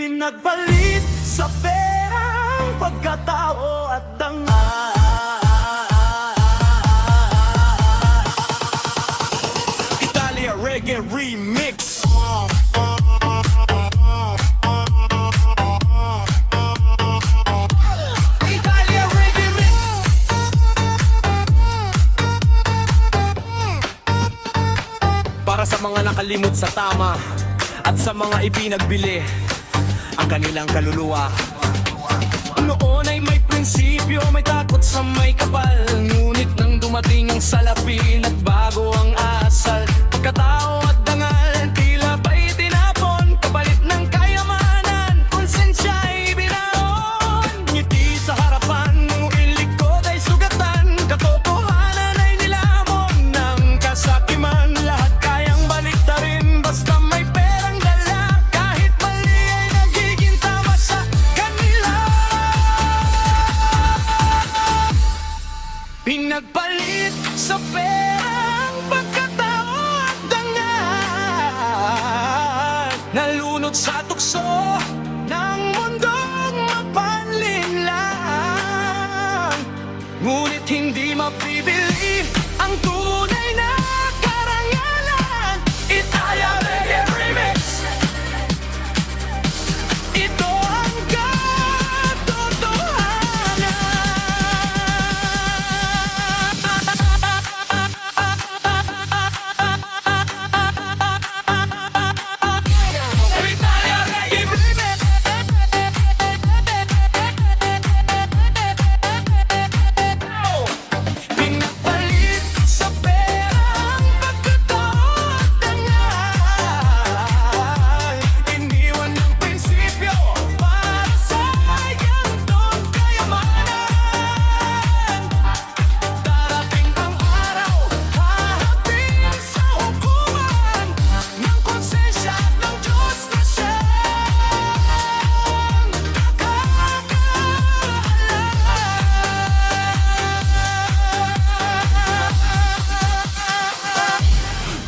Pinagpalit sa perang pagkatao at dangal. Italia Reggae Remix. Italia Reggae Remix. Para sa mga nakalimot sa tama at sa mga ipinagbili ang kanilang kaluluwa. Noon ay may prinsipyo, may takot sa may kapal. Ngunit nang dumating ang salapi, nagbago ang asal. Pagkatao at dangal, tila ba'y tinapon, kapalit ng kayamanan, konsensya'y binaon. Ngiti sa harapan, ngunit likod ay sugatan. Katotohanan ay nilamon ng kasakiman. Lahat kayang baliktarin basta may perang dala. Kahit mali ay nagiging tama sa kanila. Pinagpalit sa perang pagkatao at dangal. Nalunod sa tukso ng mundong mapanlinlang. Ngunit hindi mapibili ang tunay na karangalan. Italia Reggae Remix. Ito ang pinagpalit sa perang pagkatao at dangal. Iniwan ng prinsipyo para sa gantong kayamanan. Darating ang araw, haharapin sa hukuman ng konsensya at ng Diyos na siyang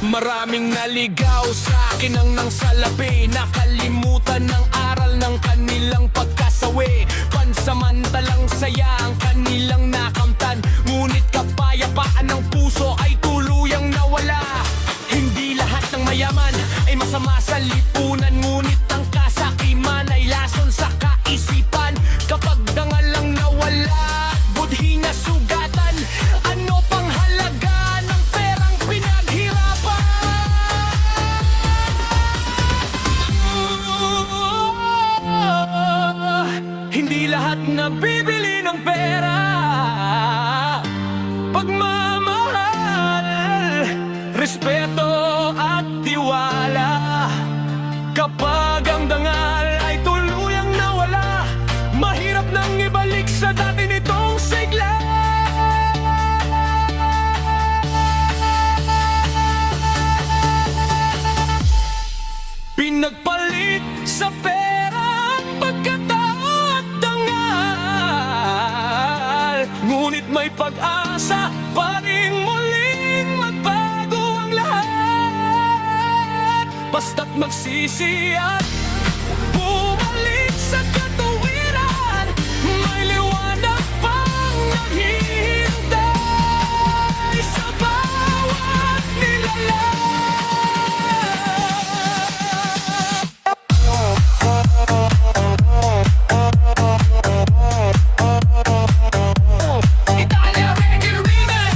maraming naligaw sa akin ang nang salapi. Nakalimutan ng aral ng kanilang pagkasawi. Pansamantalang saya ang kanilang nakamtan. Ngunit kapayapaan ng puso ay tuluyang nawala. Hindi lahat ng mayaman ay masama sa lipunan. Ngunit ang kasakiman ay lason sa kaisipan. Kapag dangal lang nawala, budhi na sugatan. Ano pang halaga ng perang pinaghirapan? Hindi lahat nabibili ng pera. Pagmamahal, respeto at tiwala. Kapag ang dangal ay tuluyang nawala, mahirap nang ibalik sa dati nitong sigla. Pinagpalit sa pera ang pagkatao at dangal. Ngunit may pag-asa pa rin muling magbago ang lahat. Basta't magsisi at bumalik sa katuwiran, may liwanag pang naghihintay sa bawat nilalang. Italia Reggae Remix.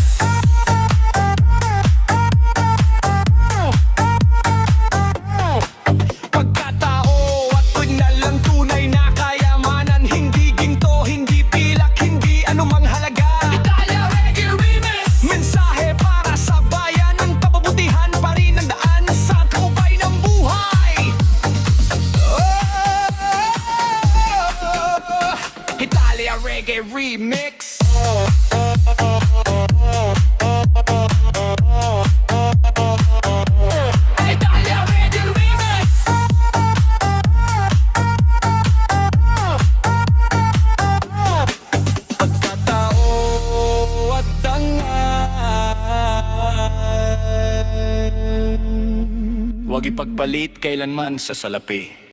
Pagkatao at tugnal ang tunay na kayamanan. Hindi ginto, hindi pilak, hindi anumang halaga. Italia Reggae Remix. Mensahe para sa bayan, ang kababutihan pa rin ang daan sa tagumpay ng buhay. Italia Reggae Remix. Italia Reggae Remix. Pagkatao at dangal, huwag ipagpalit kailanman sa salapi.